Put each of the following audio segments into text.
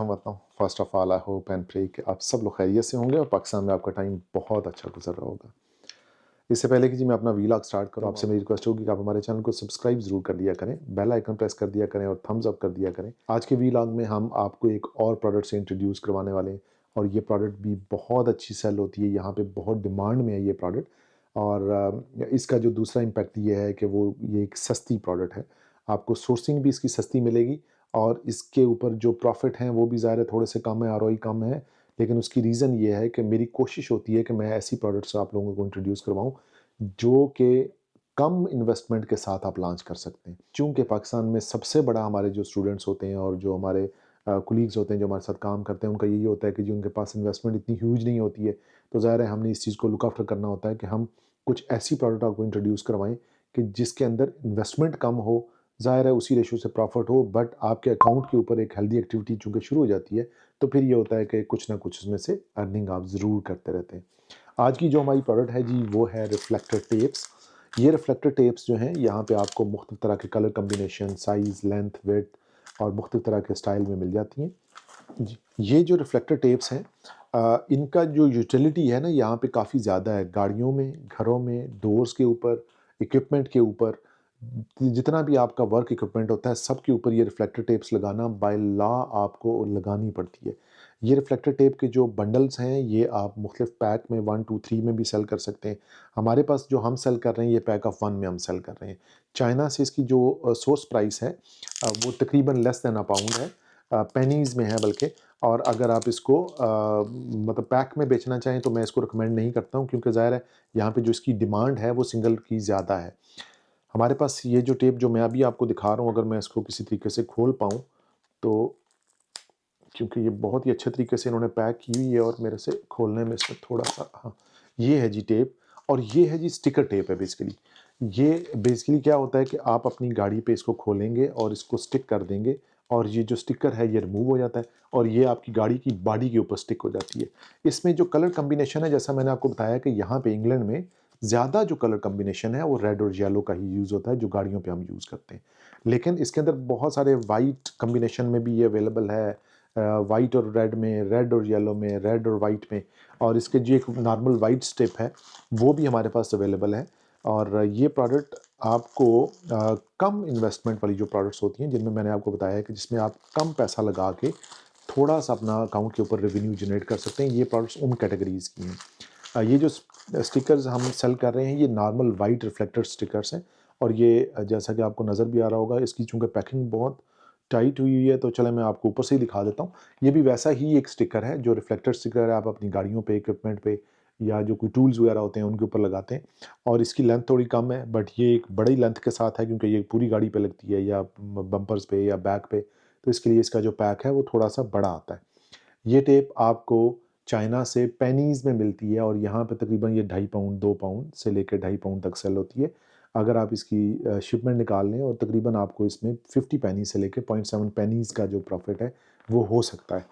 Welcome करता हूँ। First of all I hope and pray कि आप सब लोग खैरियत से होंगे और पाकिस्तान में आपका टाइम बहुत अच्छा गुजर रहा होगा। इससे पहले कि जी मैं अपना वीलॉग स्टार्ट करूँ, आपसे मेरी रिक्वेस्ट होगी कि आप हमारे चैनल को सब्सक्राइब ज़रूर कर दिया करें, बेल आइकन प्रेस कर दिया करें और थम्स अप कर दिया करें। आज के वीलॉग में हम आपको एक और प्रोडक्ट से इंट्रोड्यूस करवाने वाले हैं और ये प्रोडक्ट भी बहुत अच्छी सेल होती है। यहाँ पे बहुत डिमांड में है ये प्रोडक्ट और इसका जो दूसरा इम्पैक्ट ये है कि ये एक सस्ती प्रोडक्ट है। आपको सोर्सिंग भी इसकी सस्ती मिलेगी और इसके ऊपर जो प्रॉफिट हैं वो भी ज़ाहिर है थोड़े से कम है, आरओई कम है। लेकिन उसकी रीज़न ये है कि मेरी कोशिश होती है कि मैं ऐसी प्रोडक्ट्स आप लोगों को इंट्रोड्यूस करवाऊँ जो कि कम इन्वेस्टमेंट के साथ आप लॉन्च कर सकते हैं। चूँकि पाकिस्तान में सबसे बड़ा हमारे जो स्टूडेंट्स होते हैं और जो हमारे कोलीग्स होते हैं जो हमारे साथ काम करते हैं, उनका यही होता है कि जी उनके पास इन्वेस्टमेंट इतनी ह्यूज नहीं होती है। तो ज़ाहिर है हमने इस चीज़ को लुक आफ्टर करना होता है कि हम कुछ ऐसी प्रोडक्ट आपको इंट्रोड्यूस करवाएँ कि जिसके अंदर इन्वेस्टमेंट कम हो, ज़ाहिर है उसी रेशो से प्रॉफिट हो, बट आपके अकाउंट के ऊपर एक हेल्दी एक्टिविटी चूँकि शुरू हो जाती है, तो फिर ये होता है कि कुछ ना कुछ उसमें से अर्निंग आप ज़रूर करते रहते हैं। आज की जो हमारी प्रोडक्ट है जी वो है रिफ्लेक्टर टेप्स। ये रिफ्लेक्टर टेप्स जो हैं यहाँ पे आपको मुख्तलिफ तरह के colour combination, size, length, width और मुख्तलिफ तरह के स्टाइल में मिल जाती हैं। जी, ये जो रिफ्लेक्टर टेप्स हैं इनका जो यूटिलिटी है ना यहाँ पे काफ़ी ज़्यादा है। गाड़ियों में, घरों में, डोर्स के ऊपर, इक्विपमेंट के ऊपर, जितना भी आपका वर्क इक्विपमेंट होता है सब के ऊपर ये रिफ्लेक्टर टेप्स लगाना बाय लॉ आपको लगानी पड़ती है। ये रिफ्लेक्टर टेप के जो बंडल्स हैं ये आप मुख्तलिफ पैक में 1, 2, 3 में भी सेल कर सकते हैं। हमारे पास जो हम सेल कर रहे हैं ये पैक ऑफ 1 में हम सेल कर रहे हैं। चाइना से इसकी जो सोर्स प्राइस है वो तकरीबन लेस दैन अ पाउंड है। पेनीज़ में है बल्कि। और अगर आप इसको मतलब पैक में बेचना चाहें तो मैं इसको रिकमेंड नहीं करता हूँ क्योंकि ज़ाहिर है यहाँ पे जो इसकी डिमांड है वो सिंगल की ज़्यादा है। हमारे पास ये जो टेप जो मैं अभी आपको दिखा रहा हूँ अगर मैं इसको किसी तरीके से खोल पाऊँ तो क्योंकि ये बहुत ही अच्छे तरीके से इन्होंने पैक की हुई है और मेरे से खोलने में इसमें थोड़ा-सा हाँ, ये है जी टेप और ये है जी स्टिकर टेप है बेसिकली। ये बेसिकली क्या होता है कि आप अपनी गाड़ी पे इसको खोलेंगे और इसको स्टिक कर देंगे और ये जो स्टिकर है ये रिमूव हो जाता है और ये आपकी गाड़ी की बॉडी के ऊपर स्टिक हो जाती है। इसमें जो कलर कॉम्बिनेशन है जैसा मैंने आपको बताया कि यहाँ पे इंग्लैंड में ज़्यादा जो कलर कॉम्बिनेशन है वो रेड और येलो का ही यूज़ होता है जो गाड़ियों पे हम यूज़ करते हैं। लेकिन इसके अंदर बहुत सारे व्हाइट कॉम्बिनेशन में भी ये अवेलेबल है। वाइट और रेड में, रेड और येलो में, रेड और वाइट में और इसके जो एक नॉर्मल वाइट स्ट्रिप है, वो भी हमारे पास अवेलेबल है और ये प्रोडक्ट आपको कम इन्वेस्टमेंट वाली जो प्रोडक्ट्स होती हैं, जिनमें मैंने आपको बताया है कि जिसमें आप कम पैसा लगा के थोड़ा-सा अपना अकाउंट के ऊपर रेवेन्यू जनरेट कर सकते हैं, ये प्रोडक्ट्स उन कैटेगरीज़ की हैं। ये जो स्टिकर्स हम सेल कर रहे हैं, ये नॉर्मल वाइट रिफ्लेक्टर स्टिकर्स हैं और ये जैसा कि आपको नज़र भी आ रहा होगा, इसकी चूँकि पैकिंग बहुत टाइट हुई हुई है, तो चलें मैं आपको ऊपर से ही दिखा देता हूँ। ये भी वैसा ही एक स्टिकर है, जो रिफ्लेक्टर स्टिकर है, आप अपनी गाड़ियों पे, इक्विपमेंट पे या जो कोई टूल्स वगैरह होते हैं, उनके ऊपर लगाते हैं और इसकी लेंथ थोड़ी कम है, बट ये एक बड़ी लेंथ के साथ है क्योंकि ये पूरी गाड़ी पे लगती है या बम्पर्स पे या बैक पे, तो इसके लिए इसका जो पैक है, वो थोड़ा-सा बड़ा आता है। ये टेप आपको चाइना से पेनीज़ में मिलती है और यहाँ पे तकरीबन ये 2.5 पाउंड, 2 पाउंड से लेकर 2.5 पाउंड तक सेल होती है। अगर आप इसकी शिपमेंट निकाल लें और तकरीबन आपको इसमें 50 पेनी से लेके 0.7 पेनीज़ का जो प्रॉफ़िट है, वो हो सकता है।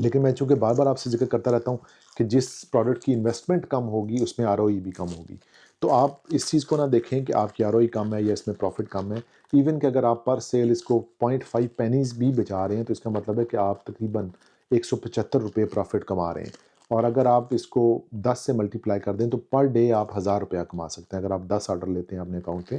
लेकिन मैं चूँकि बार-बार आपसे ज़िक्र करता रहता हूँ कि जिस प्रोडक्ट की इन्वेस्टमेंट कम होगी, उसमें आरओई भी कम होगी। तो आप इस चीज़ को ना देखें कि आपकी आरओई कम है या इसमें प्रॉफ़िट कम है। इवन कि अगर आप पर सेल इसको 0.5 पेनीज़ भी बचा रहे हैं, तो इसका मतलब है कि आप तकरीबन ₹175 प्रॉफ़िट कमा रहे हैं। और अगर आप इसको 10 से मल्टीप्लाई कर दें, तो पर डे आप ₹1000 कमा सकते हैं। अगर आप 10 ऑर्डर लेते हैं अपने अकाउंट पे,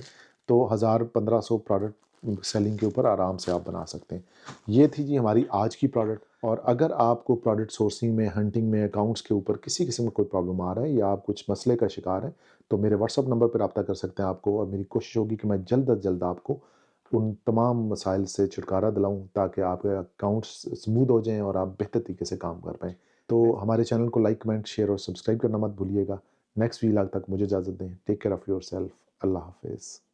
तो 1000-1500 प्रोडक्ट सेलिंग के ऊपर आराम से आप बना सकते हैं। ये थी जी हमारी आज की प्रोडक्ट और अगर आपको प्रोडक्ट सोर्सिंग में, हंटिंग में, अकाउंट्स के ऊपर किसी किस्म का कोई प्रॉब्लम आ रहा है या आप कुछ मसले का शिकार हैं, तो मेरे व्हाट्सएप नंबर पर रब्ता कर सकते हैं आपको और मेरी कोशिश होगी कि मैं जल्द अज़ जल्द आपको उन तमाम मसाइल से छुटकारा दिलाऊँ ताकि आपके अकाउंट्स स्मूथ हो जाएँ और आप बेहतर तरीके से काम कर पाएँ। तो हमारे चैनल को लाइक, कमेंट, शेयर और सब्सक्राइब करना मत भूलिएगा। नेक्स्ट व्लॉग तक मुझे इजाज़त दें। Take care of yourself. अल्लाह हाफ़िज़।